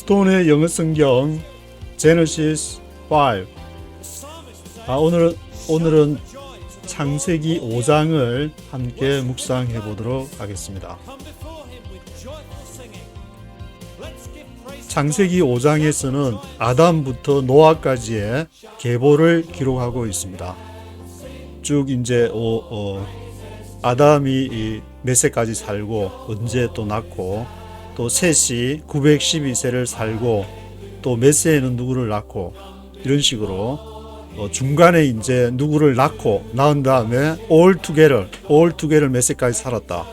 스톤의 영어 성경 제너시스 5. 오늘은 창세기 5장을 함께 묵상해 보도록 하겠습니다. 창세기 5장에서는 아담부터 노아까지의 계보를 기록하고 있습니다. 쭉 이제 아담이 몇 세까지 살고 언제 또 낳고 또 셋이 912세를 살고 또 몇 세에는 누구를 낳고 이런 식으로 중간에 이제 누구를 낳은 다음에 all together 몇 세까지 살았다.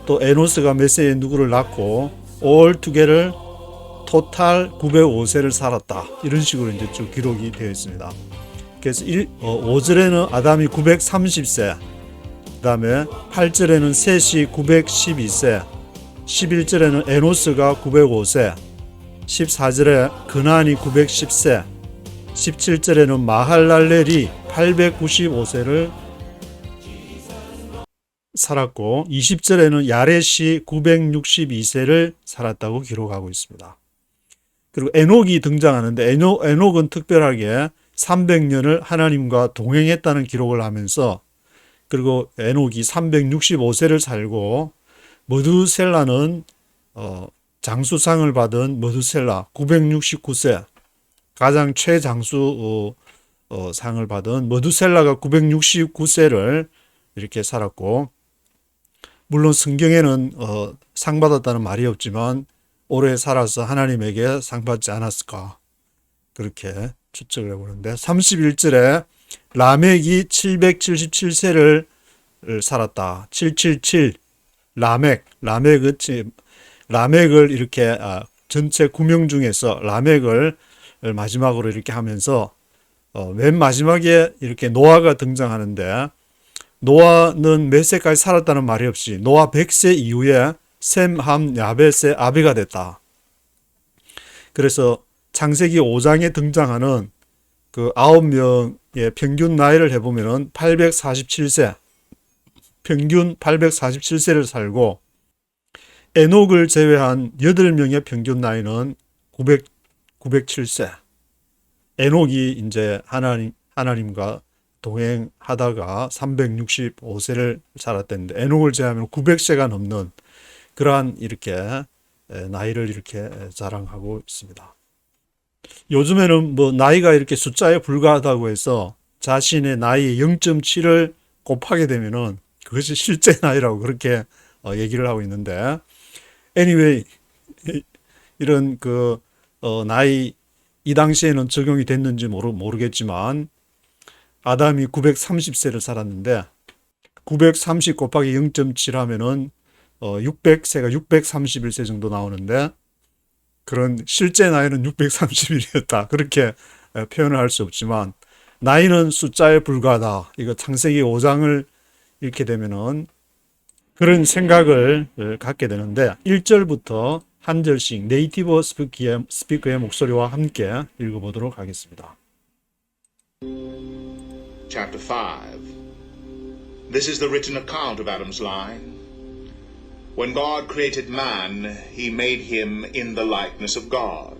또 에노스가 몇 세에 누구를 낳고 all together 토탈 905세를 살았다. 이런 식으로 이제 쭉 기록이 되어 있습니다. 그래서 5절에는 아담이 930세, 그 다음에 8절에는 셋이 912세, 11절에는 에노스가 905세, 14절에 그나안이 910세, 17절에는 마할랄렐이 895세를 살았고 20절에는 야렛이 962세를 살았다고 기록하고 있습니다. 그리고 에녹이 등장하는데 에녹은 특별하게 300년을 하나님과 동행했다는 기록을 하면서, 그리고 에녹이 365세를 살고 머두셀라는 장수상을 받은 머두셀라 969세, 가장 최장수 상을 받은 머두셀라가 969세를 이렇게 살았고, 물론 성경에는 상 받았다는 말이 없지만 오래 살아서 하나님에게 상 받지 않았을까 그렇게 추측을 해보는데, 31절에 라멕이 777세를 살았다. 777 라멕을 이렇게 전체 9명 중에서 라멕을 마지막으로 이렇게 하면서 맨 마지막에 이렇게 노아가 등장하는데, 노아는 몇 세까지 살았다는 말이 없이 노아 100세 이후에 셈, 함, 야벳의 아비가 됐다. 그래서 창세기 5장에 등장하는 그 9명의 평균 나이를 해보면은 847세, 평균 847세를 살고, 에녹을 제외한 8명의 평균 나이는 907세. 에녹이 이제 하나님과 동행하다가 365세를 살았다는데, 에녹을 제외하면 900세가 넘는 그러한 이렇게 나이를 이렇게 자랑하고 있습니다. 요즘에는 뭐 나이가 이렇게 숫자에 불과하다고 해서 자신의 나이 0.7을 곱하게 되면은 그것이 실제 나이라고 그렇게 얘기를 하고 있는데, anyway, 이런 나이 이 당시에는 적용이 됐는지 모르겠지만 아담이 930세를 살았는데 930 곱하기 0.7 하면은 600세가 631세 정도 나오는데, 그런 실제 나이는 631이었다. 그렇게 표현을 할 수 없지만 나이는 숫자에 불과하다. 이거 창세기 5장을 읽게 되면은 그런 생각을 갖게 되는데, 1절부터 한 절씩 네이티브 스피커의 목소리와 함께 읽어보도록 하겠습니다. Chapter 5. This is the written account of Adam's line. When God created man, he made him in the likeness of God.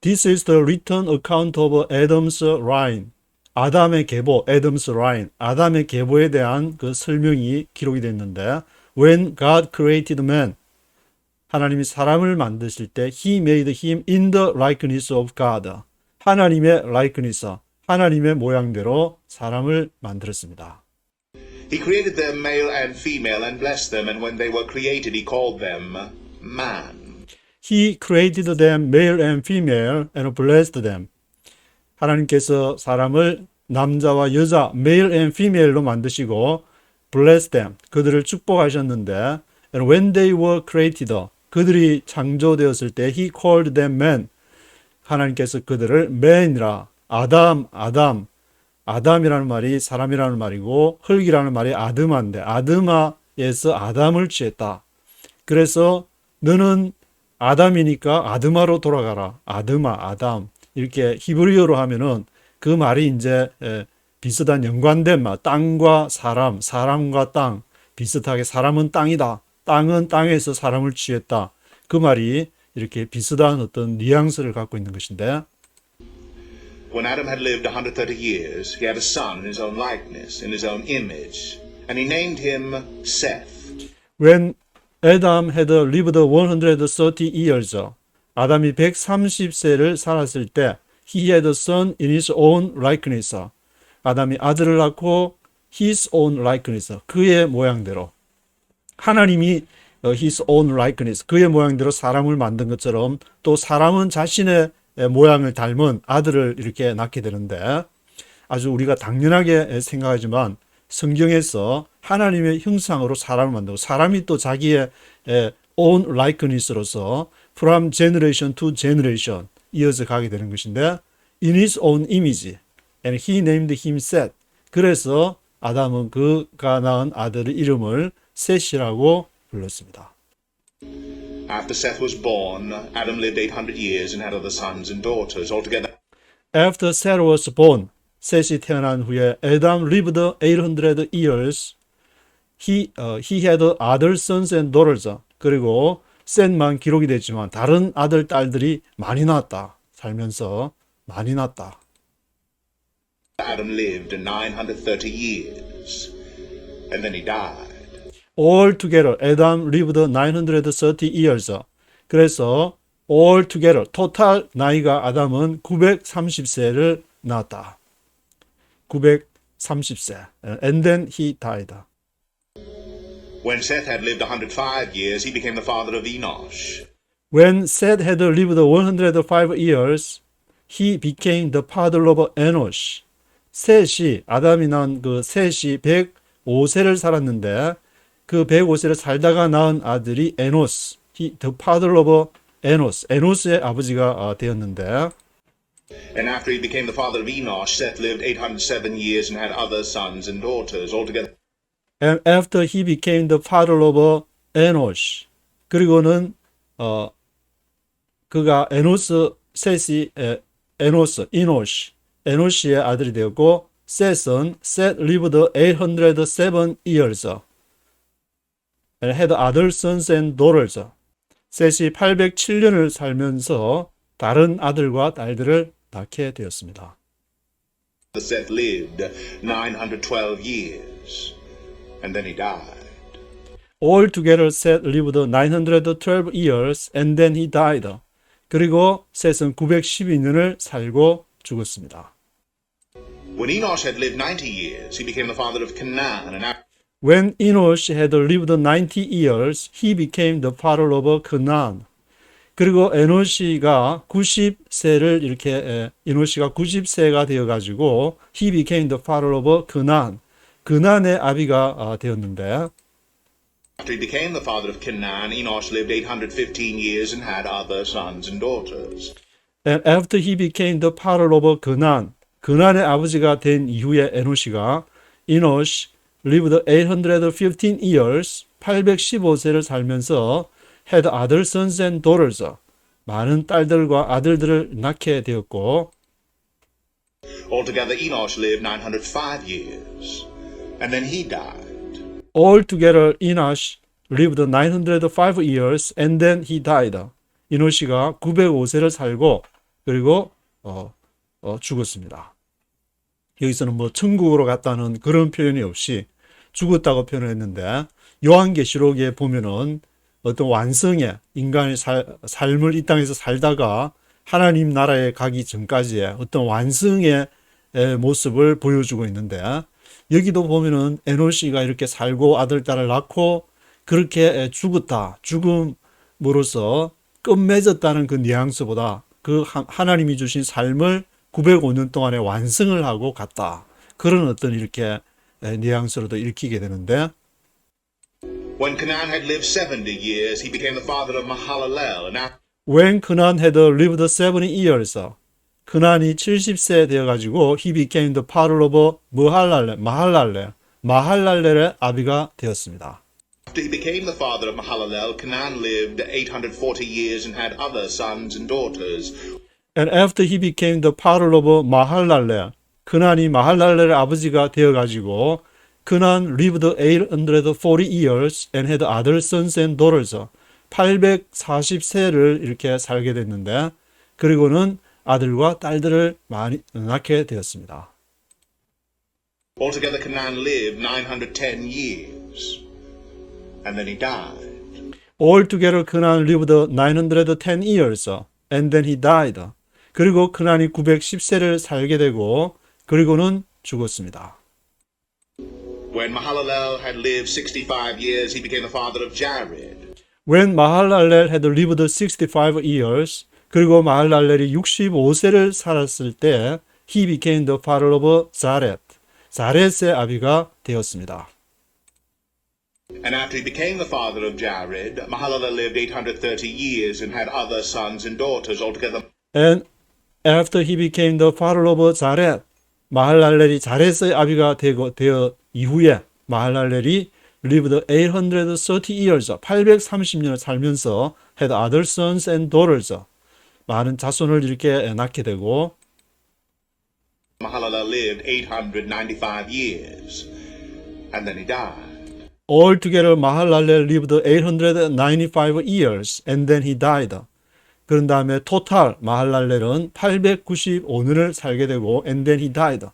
This is the written account of Adam's line. 아담의 계보, Adam's line. 아담의 계보에 대한 그 설명이 기록이 됐는데, When God created man, 하나님이 사람을 만드실 때 He made him in the likeness of God. 하나님의 likeness, 하나님의 모양대로 사람을 만들었습니다. He created them male and female and blessed them, and when they were created, he called them man. He created them male and female and blessed them. 하나님께서 사람을 남자와 여자, male and female로 만드시고 bless them, 그들을 축복하셨는데, and when they were created, 그들이 창조되었을 때 he called them man, 하나님께서 그들을 man이라, 아담이라는 말이 사람이라는 말이고 흙이라는 말이 아드마인데 아드마에서 아담을 취했다. 그래서 너는 아담이니까 아드마로 돌아가라. 아담. 이렇게 히브리어로 하면은 그 말이 이제 비슷한 연관된 말, 땅과 사람, 사람과 땅, 비슷하게 사람은 땅이다. 땅은 땅에서 사람을 취했다. 그 말이 이렇게 비슷한 어떤 뉘앙스를 갖고 있는 것인데, When Adam had lived 130 years, he had a son in his own likeness, in his own image, and he named him Seth. When Adam had lived 130 years, 아담이 130세를 살았을 때, he had a son in his own likeness. 아담이 아들을 낳고 his own likeness, 그의 모양대로. 하나님이 his own likeness, 그의 모양대로 사람을 만든 것처럼 또 사람은 자신의 모양을 닮은 아들을 이렇게 낳게 되는데, 아주 우리가 당연하게 생각하지만 성경에서 하나님의 형상으로 사람을 만들고 사람이 또 자기의 own likeness로서 from generation to generation 이어서 가게 되는 것인데, in his own image and he named him Seth. 그래서 아담은 그가 낳은 아들의 이름을 셋이라고 불렀습니다. After Seth was born, Adam lived 800 years and had other sons and daughters. Altogether, After Seth was born, 셋이 태어난 후에 Adam lived 800 years. He had other sons and daughters. 그리고 셋만 기록이 됐지만 다른 아들, 딸들이 많이 낳았다. 살면서 많이 낳았다. Adam lived 930 years, and then he died. Altogether, Adam lived 930 years. 그래서 altogether, 토탈 나이가 아담은 930세를 낳았다. 930세. And then he died. When Seth had lived 105 years, he became the father of Enosh. When Seth had lived 105 years, he became the father of Enosh. 셋이, 아담이 낳은 그 셋이 105세를 살았는데, 그 105세를 살다가 낳은 아들이 에노스, the father of Enos, 에노스의 아버지가 되었는데, And after he became the father of Enosh, Seth lived 807 years and had other sons and daughters. Altogether, and after he became the father of Enos, 그리고는 그가 에노스 셋이 에노시의 아들이 되었고, 셋은 Seth lived 807 years and had other sons and daughters. 셋이 807년을 살면서 다른 아들과 딸들을 낳게 되었습니다. Seth lived 912 years, and then he died. Altogether, Seth lived 912 years and then he died. 그리고 셋은 912년을 살고 죽었습니다. When Enosh had lived 90 years, he became the father of Canaan, and after When Enosh had lived 90 years, he became the father of Canaan. 그리고 에노시가 90세를 이렇게 에노시가 90세가 되어 가지고 he became the father of Canaan. 그난의 아비가 되었는데, he became the father of Canaan, Enosh lived 815 years and had other sons and daughters. and after he became the father of Canaan, 그난의 아버지가 된 이후에 에노시가 Enosh lived 815 years, 815세를 살면서 had other sons and daughters, 많은 딸들과 아들들을 낳게 되었고, Altogether, Enosh lived 905 years, and then he died. altogether Enosh lived 905 years and then he died. 이노시가 905세를 살고 그리고 죽었습니다. 여기서는 뭐 천국으로 갔다는 그런 표현이 없이 죽었다고 표현을 했는데, 요한계시록에 보면은 어떤 완성의 인간의 삶을 이 땅에서 살다가 하나님 나라에 가기 전까지의 어떤 완성의 모습을 보여주고 있는데, 여기도 보면은 에노시가 이렇게 살고 아들, 딸을 낳고 그렇게 죽었다, 죽음으로써 끝맺었다는 그 뉘앙스보다 그 하나님이 주신 삶을 905년 동안에 완성을 하고 갔다, 그런 어떤 이렇게 뉘앙스로도 읽히게 되는데, When Canaan had lived 70 years, he became the father of Mahalalel, and after When Canaan had lived 70 years, 그난이 70세 되어가지고 he became the father of 마할랄렐의 아비가 되었습니다. he became the father of Mahalalel, Canaan lived 840 years and had other sons and daughters. And after he became the father of 마할랄렐, 그난이 마할랄렐의 아버지가 되어가지고 그난 lived 840 years and had other sons and daughters. 840세를 이렇게 살게 됐는데, 그리고는 아들과 딸들을 많이 낳게 되었습니다. Altogether, Canaan lived 910 years, and then he died. Altogether Canaan lived 910 years, and then he died. 그리고 크난이 910세를 살게 되고, 그리고는 죽었습니다. When Mahalalel had lived 65 years, he became the father of Jared. When Mahalalel had lived 65 years, 그리고 마할랄렐이 65세를 살았을 때, he became the father of Jared. 자렛의 아비가 되었습니다. And after he became the father of Jared, Mahalalel lived 830 years and had other sons and daughters altogether. And after he became the father of Jared, 마할랄렐이 자렛의 아비가 되어 이후에 마할랄렐이 lived 830 years, 830년을 살면서 had other sons and daughters, 많은 자손을 이렇게 낳게 되고, Mahalalel lived 895 years, and then he died. Altogether 마할랄렐 lived 895 years, and then he died. 그런 다음에 토탈 마할랄렐은 895년을 살게 되고, and then he died.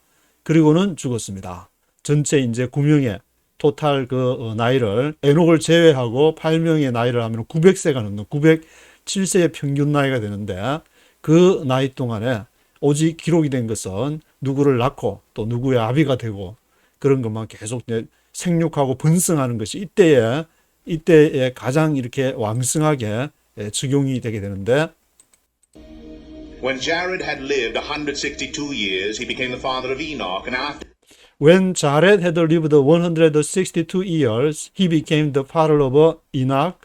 그리고는 죽었습니다. 전체 이제 9명의 토탈 나이를, 에녹을 제외하고 8명의 나이를 하면 900세가 넘는 907세의 평균 나이가 되는데, 그 나이 동안에 오직 기록이 된 것은 누구를 낳고 또 누구의 아비가 되고, 그런 것만 계속 생육하고 번성하는 것이 이때에 가장 이렇게 왕성하게 적용이 되게 되는데, When Jared had lived 162 years, he became the father of Enoch, and after When Jared had lived 162 years, he became the father of Enoch.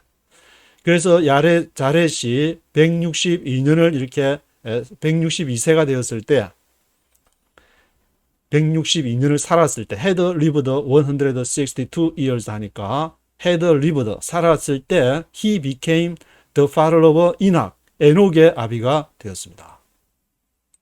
그래서 자렛이 162년을 이렇게 162세가 되었을 때, 162년을 살았을 때, had lived 162 years 하니까, had lived, 살았을 때, he became the father of Enoch, 에녹의 아비가 되었습니다.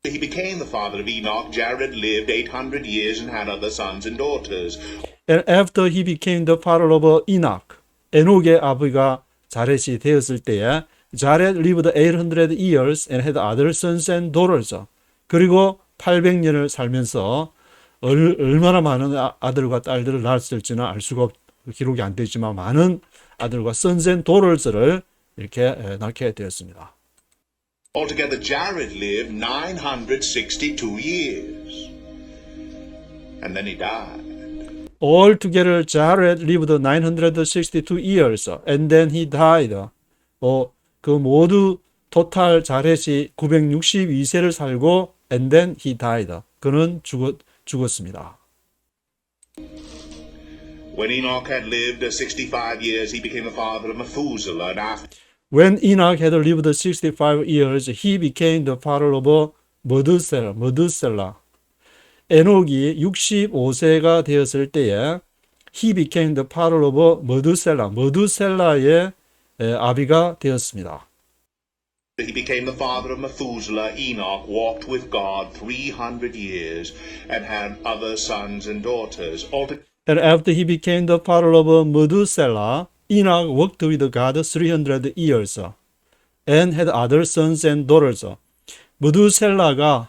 he became the father of Enoch, Jared lived 800 years and had other sons and daughters. And after he became the father of Enoch, 에녹의 아비가 자렛이 되었을 때에, Jared lived 800 years and had other sons and daughters. 그리고 800년을 살면서 얼마나 많은 아들과 딸들을 낳았을지는 알 수가 기록이 안 되지만, 많은 아들과 sons and daughters를 이렇게 낳게 되었습니다. Altogether, Jared lived 962 years, and then he died. Altogether, Jared lived 962 years, and then he died. 그 모두 토탈 자렛이 962세를 살고, and then he died. 그는 죽었습니다. When Enoch had lived 65 years, he became the father of Methuselah, and after When Enoch had lived 65 years, he became the father of Methuselah. 에녹이 65세가 되었을 때에 he became the father of Methuselah. 메두셀라의 아비가 되었습니다. he became the father of Methuselah, Enoch walked with God 300 years and had other sons and daughters. And after he became the father of Methuselah, Enoch walked with God 300 years and had other sons and daughters. 메두셀라의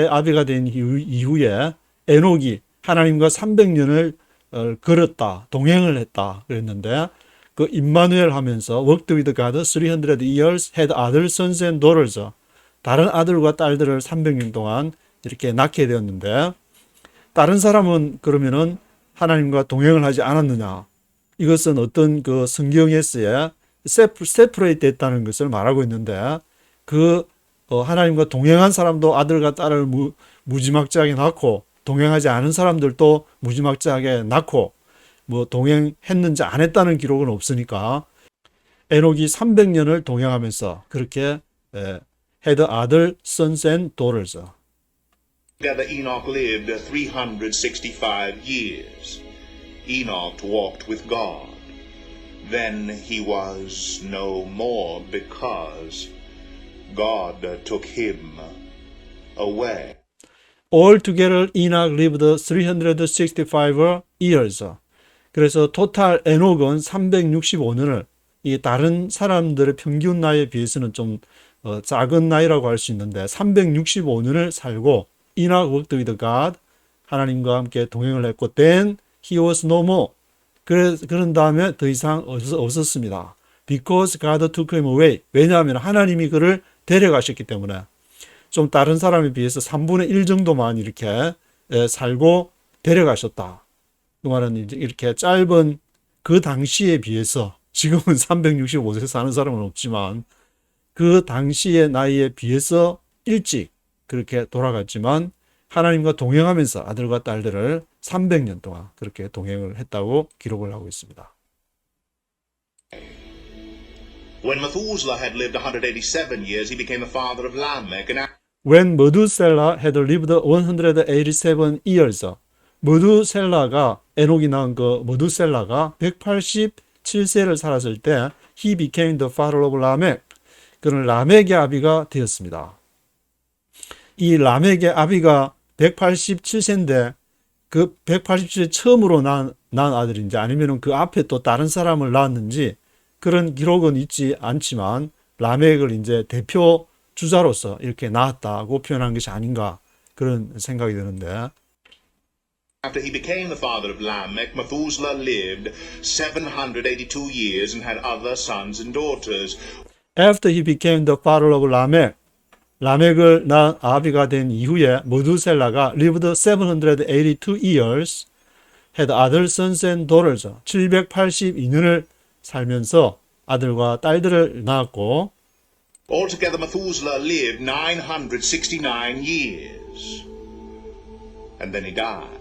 아비가 된 이후에 에녹이 하나님과 300년을 걸었다, 동행을 했다 그랬는데, 그 임마누엘 하면서 walked with God 300 years, had other sons and daughters. 다른 아들과 딸들을 300년 동안 이렇게 낳게 되었는데, 다른 사람은 그러면은 하나님과 동행을 하지 않았느냐? 이것은 어떤 그 성경에서의 세퍼레이트 됐다는 것을 말하고 있는데, 하나님과 동행한 사람도 아들과 딸을 무지막지하게 낳고, 동행하지 않은 사람들도 무지막지하게 낳고, 동행했는지 안 했다는 기록은 없으니까, 에녹이 300년을 동행하면서 그렇게 had other sons and daughters. Together Enoch lived 365 years. Enoch walked with God. Then he was no more because God took him away. Altogether Enoch lived 365 years. 그래서 토탈 에녹은 365년을 이 다른 사람들의 평균 나이에 비해서는 좀 작은 나이라고 할 수 있는데 365년을 살고 Enoch walked with God, 하나님과 함께 동행을 했고 then he was no more. 그런 다음에 더 이상 없었습니다. Because God took him away. 왜냐하면 하나님이 그를 데려가셨기 때문에 좀 다른 사람에 비해서 3분의 1 정도만 이렇게 살고 데려가셨다. 그 말은 이제 이렇게 짧은 그 당시에 비해서 지금은 365세 사는 사람은 없지만 그 당시의 나이에 비해서 일찍 그렇게 돌아갔지만 하나님과 동행하면서 아들과 딸들을 300년 동안 그렇게 동행을 했다고 기록을 하고 있습니다. When Methuselah had lived 187 years, he became the father of Lamech. And When Methuselah had lived 187 years. 메두셀라가 에녹이 낳은 그 메두셀라가 187세를 살았을 때 he became the father of Lamech. 그는 라멕의 아비가 되었습니다. 이 라멕의 아비가 187세인데 그 187세 처음으로 낳은 아들인지 아니면 그 앞에 또 다른 사람을 낳았는지 그런 기록은 있지 않지만 라멕을 이제 대표 주자로서 이렇게 낳았다고 표현한 것이 아닌가 그런 생각이 드는데 after he became the father of Lamech, Methuselah lived 782 years and had other sons and daughters. After he became the father of Lamech, 라멕을 낳은 아비가 된 이후에 메두셀라가 lived 782 years, had other sons and daughters. 782년을 살면서 아들과 딸들을 낳았고 Altogether, Methuselah lived 969 years. And then he died.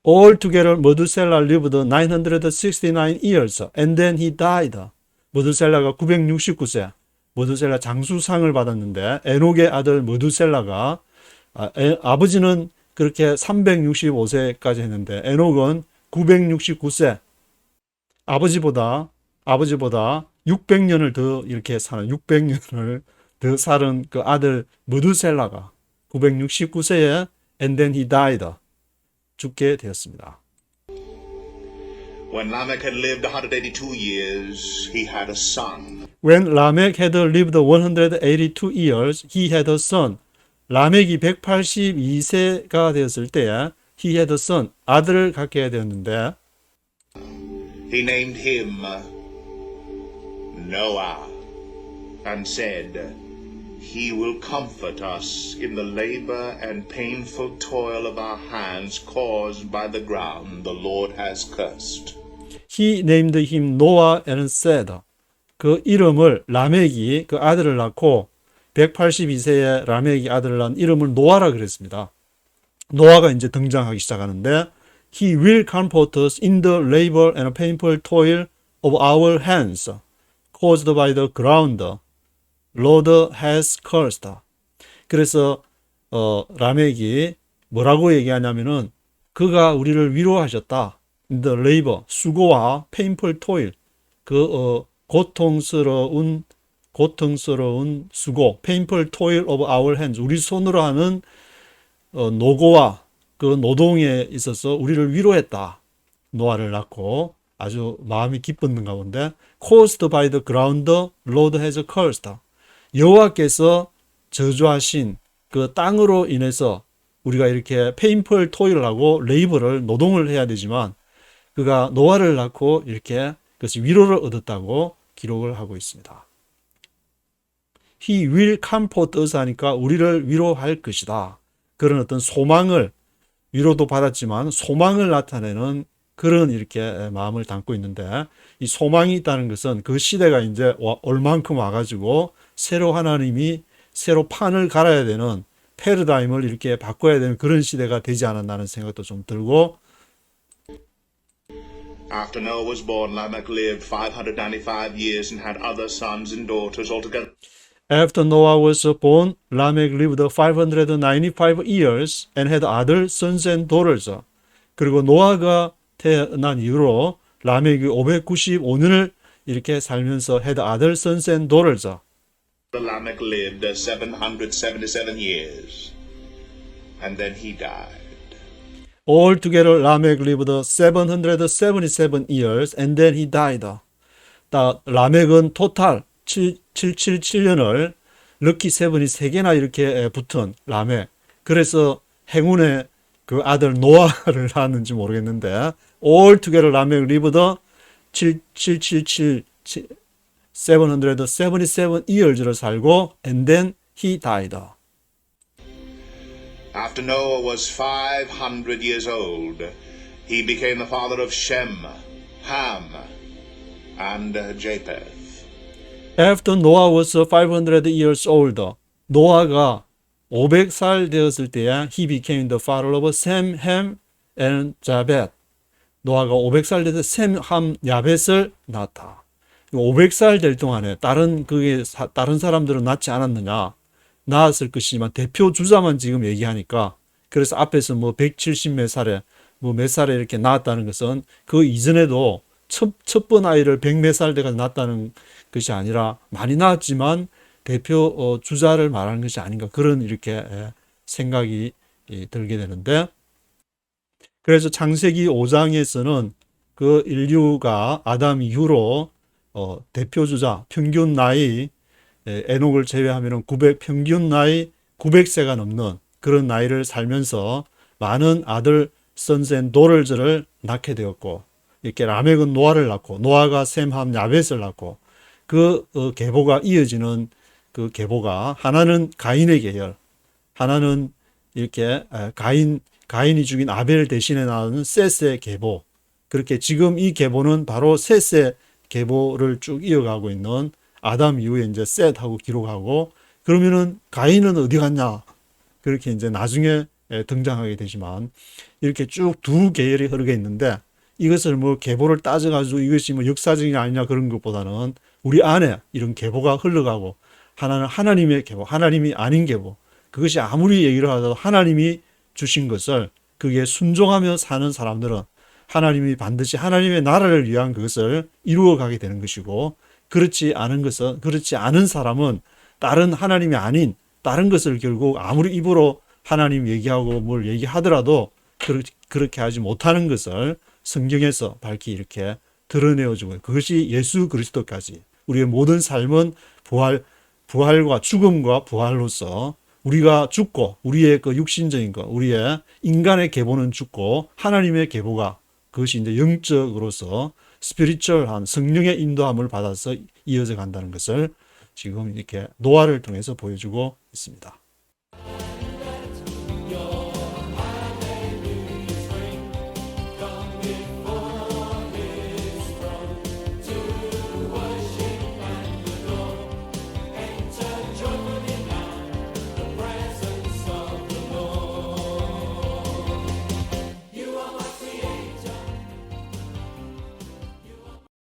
Altogether, Methuselah lived 969 years, and then he died. 메두셀라가 969세, 메두셀라 장수상을 받았는데 에녹의 아들 메두셀라가 아버지는 그렇게 365세까지 했는데 에녹은 969세, 아버지보다 600년을 더 이렇게 사는 600년을 더 살은 그 아들 메두셀라가 969세에 and then he died. 죽게 되었습니다. When Lamech had lived 182 years, he had a son. When Lamech had lived 182 years, he had a son. 라멕이 182세가 되었을 때에 he had a son, 아들을 갖게 되었는데 He named him Noah and said, He will comfort us in the labor and painful toil of our hands caused by the ground the Lord has cursed. He named him Noah and said. 그 이름을 라멕이 그 아들을 낳고 182세에 라멕이 아들을 낳은 이름을 노아라 그랬습니다. 노아가 이제 등장하기 시작하는데 He will comfort us in the labor and painful toil of our hands caused by the ground Lord has cursed. 그래서 라멕이 뭐라고 얘기하냐면은 그가 우리를 위로하셨다. In the labor, 수고와 painful toil, 그 고통스러운 수고, painful toil of our hands, 우리 손으로 하는 노고와 그 노동에 있어서 우리를 위로했다. 노아를 낳고 아주 마음이 기뻤는 가운데 caused by the ground, Lord has cursed. 여호와께서 저주하신 그 땅으로 인해서 우리가 이렇게 페인풀 토일을 하고 레이버를 노동을 해야 되지만 그가 노아를 낳고 이렇게 그것이 위로를 얻었다고 기록을 하고 있습니다. He will comfort us 하니까 우리를 위로할 것이다. 그런 어떤 소망을 위로도 받았지만 소망을 나타내는 그런 이렇게 마음을 담고 있는데 이 소망이 있다는 것은 그 시대가 이제 올 만큼 와가지고 새로 하나님이 새로 판을 갈아야 되는 패러다임을 이렇게 바꿔야 되는 그런 시대가 되지 않았나는 생각도 좀 들고 After Noah was born, Lamech lived 595 years and had other sons and daughters altogether. After Noah was born, Lamech lived 595 years and had other sons and daughters. 그리고 노아가 태어난 이후로 라멕이 595년을 이렇게 살면서 had other sons and daughters. Lamech lived 777 years, and then he died. Altogether, Lamech lived 777 years and then he died. 라멕은 토탈 777년을 럭키 세븐이 3개나 이렇게 붙은 라멕. 그래서 행운의 그 아들 노아를 낳았는지 모르겠는데 all together 라멕 lived 777 777 years를 살고 and then he died. After Noah was 500 years old, he became the father of Shem, Ham, and Japheth. After Noah was 500 years old, 노아가 500살 되었을 때에 he became the father of Sem, Ham, and Japheth. 노아가 500살 돼서 셈, 함, 야벳을 낳았다. 500살 될 동안에 다른 사람들은 낳지 않았느냐? 낳았을 것이지만 대표 주자만 지금 얘기하니까 그래서 앞에서 뭐 170 몇 살에 뭐 몇 살에 이렇게 낳았다는 것은 그 이전에도 첫번 아이를 100 몇 살 돼가 낳았다는 것이 아니라 많이 낳았지만 대표 주자를 말하는 것이 아닌가 그런 이렇게 생각이 들게 되는데 그래서 창세기 5장에서는 그 인류가 아담 이후로 대표 주자 평균 나이 에녹을 제외하면 평균 나이 900세가 넘는 그런 나이를 살면서 많은 아들 sons and daughters를 낳게 되었고 이렇게 라멕은 노아를 낳고 노아가 셈, 함, 야벳을 낳고 그 계보가 이어지는 그 계보가 하나는 가인의 계열, 하나는 이렇게 가인이 죽인 아벨 대신에 나오는 셋의 계보. 그렇게 지금 이 계보는 바로 셋의 계보를 쭉 이어가고 있는 아담 이후에 이제 셋하고 기록하고 그러면은 가인은 어디 갔냐? 그렇게 이제 나중에 등장하게 되지만 이렇게 쭉 두 계열이 흐르게 있는데 이것을 뭐 계보를 따져가지고 이것이 뭐 역사적이 아니냐 그런 것보다는 우리 안에 이런 계보가 흘러가고 하나는 하나님의 계보, 하나님이 아닌 계보. 그것이 아무리 얘기를 하더라도 하나님이 주신 것을 그게 순종하며 사는 사람들은 하나님이 반드시 하나님의 나라를 위한 그것을 이루어 가게 되는 것이고 그렇지 않은 사람은 다른 하나님이 아닌 다른 것을 결국 아무리 입으로 하나님 얘기하고 뭘 얘기하더라도 그렇게 하지 못하는 것을 성경에서 밝히 이렇게 드러내어주고 그것이 예수 그리스도까지 우리의 모든 삶은 부활과 죽음과 부활로서 우리가 죽고 우리의 그 육신적인 것, 우리의 인간의 계보는 죽고 하나님의 계보가 그것이 이제 영적으로서 스피리추얼한 성령의 인도함을 받아서 이어져 간다는 것을 지금 이렇게 노아를 통해서 보여주고 있습니다.